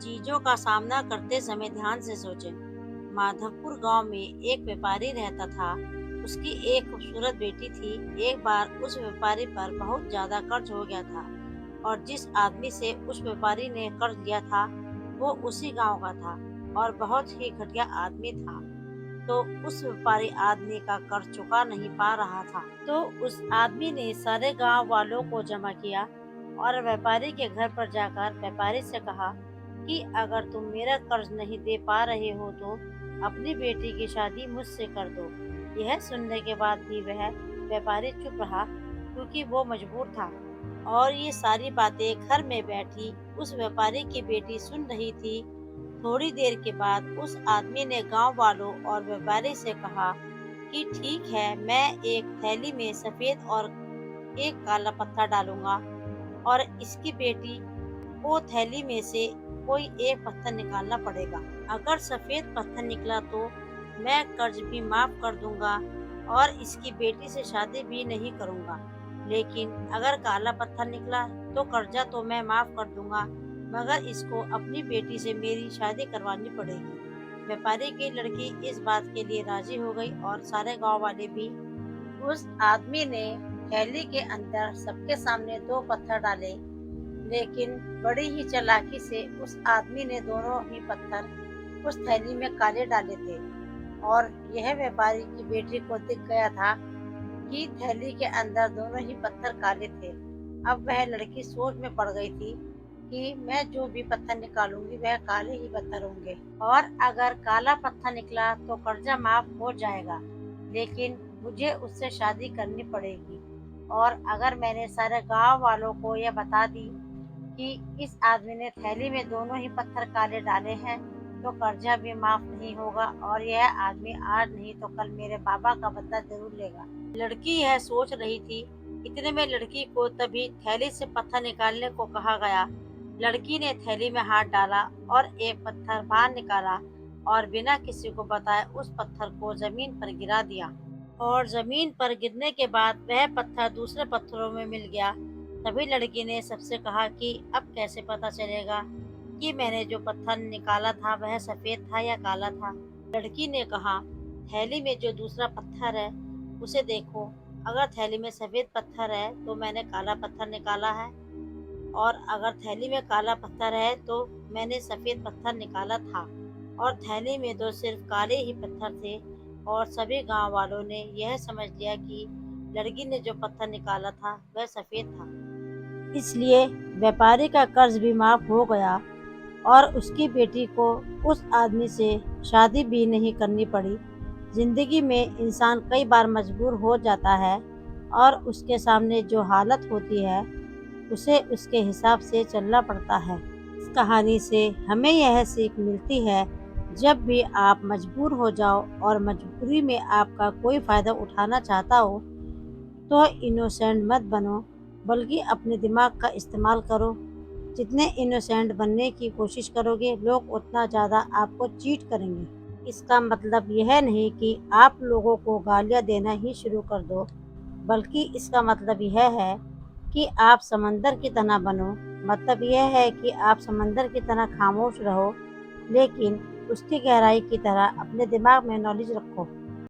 चीजों का सामना करते समय ध्यान से सोचें। माधवपुर गांव में एक व्यापारी रहता था। उसकी एक खूबसूरत बेटी थी। एक बार उस व्यापारी पर बहुत ज्यादा कर्ज हो गया था और जिस आदमी से उस व्यापारी ने कर्ज लिया था वो उसी गांव का था और बहुत ही घटिया आदमी था। तो उस व्यापारी आदमी का कर्ज चुका नहीं पा रहा था। तो उस आदमी ने सारे गांव वालों को जमा किया और व्यापारी के घर पर जाकर व्यापारी से कहा कि अगर तुम मेरा कर्ज नहीं दे पा रहे हो तो अपनी बेटी की शादी मुझसे कर दो। यह सुनने के बाद भी वह व्यापारी चुप रहा क्योंकि वो मजबूर था। और ये सारी बातें घर में बैठी उस व्यापारी की बेटी सुन रही थी। थोड़ी देर के बाद उस आदमी ने गांव वालों और व्यापारी से कहा कि ठीक है, मैं एक थैली में सफेद और एक काला पत्थर डालूंगा और इसकी बेटी को थैली में से कोई एक पत्थर निकालना पड़ेगा। अगर सफेद पत्थर निकला तो मैं कर्ज भी माफ कर दूंगा और इसकी बेटी से शादी भी नहीं करूंगा। लेकिन अगर काला पत्थर निकला तो कर्जा तो मैं माफ कर दूंगा, मगर इसको अपनी बेटी से मेरी शादी करवानी पड़ेगी। व्यापारी की लड़की इस बात के लिए राजी हो गई और सारे गांव वाले भी। उस आदमी ने थैली के अंदर सबके सामने दो पत्थर डाले, लेकिन बड़ी ही चालाकी से उस आदमी ने दोनों ही पत्थर उस थैली में काले डाले थे और यह व्यापारी की बेटी को दिख गया था कि थैली के अंदर दोनों ही पत्थर काले थे। अब वह लड़की सोच में पड़ गई थी कि मैं जो भी पत्थर निकालूंगी वह काले ही पत्थर होंगे और अगर काला पत्थर निकला तो कर्जा माफ हो जाएगा, लेकिन मुझे उससे शादी करनी पड़ेगी। और अगर मैंने सारे गांव वालों को यह बता दी कि इस आदमी ने थैली में दोनों ही पत्थर काले डाले हैं तो कर्जा भी माफ नहीं होगा और यह आदमी आज नहीं तो कल मेरे बाबा का बदला जरूर लेगा। लड़की यह सोच रही थी। इतने में लड़की को तभी थैली से पत्थर निकालने को कहा गया। लड़की ने थैली में हाथ डाला और एक पत्थर बाहर निकाला और बिना किसी को बताए उस पत्थर को जमीन पर गिरा दिया। और जमीन पर गिरने के बाद वह पत्थर दूसरे पत्थरों में मिल गया। तभी लड़की ने सबसे कहा कि अब कैसे पता चलेगा कि मैंने जो पत्थर निकाला था वह सफेद था या काला था। लड़की ने कहा, थैली में जो दूसरा पत्थर है उसे देखो। अगर थैली में सफेद पत्थर है तो मैंने काला पत्थर निकाला है और अगर थैली में काला पत्थर है तो मैंने सफेद पत्थर निकाला था। और थैली में तो सिर्फ काले ही पत्थर थे और सभी गांव वालों ने यह समझ लिया कि लड़की ने जो पत्थर निकाला था वह सफेद था। इसलिए व्यापारी का कर्ज भी माफ हो गया और उसकी बेटी को उस आदमी से शादी भी नहीं करनी पड़ी। जिंदगी में इंसान कई बार मजबूर हो जाता है और उसके सामने जो हालत होती है उसे उसके हिसाब से चलना पड़ता है। इस कहानी से हमें यह सीख मिलती है, जब भी आप मजबूर हो जाओ और मजबूरी में आपका कोई फ़ायदा उठाना चाहता हो तो इनोसेंट मत बनो, बल्कि अपने दिमाग का इस्तेमाल करो। जितने इनोसेंट बनने की कोशिश करोगे लोग उतना ज़्यादा आपको चीट करेंगे। इसका मतलब यह नहीं कि आप लोगों को गालियाँ देना ही शुरू कर दो, बल्कि इसका मतलब यह है कि आप समंदर की तरह बनो। मतलब यह है कि आप समंदर की तरह खामोश रहो, लेकिन उसकी गहराई की तरह अपने दिमाग में नॉलेज रखो।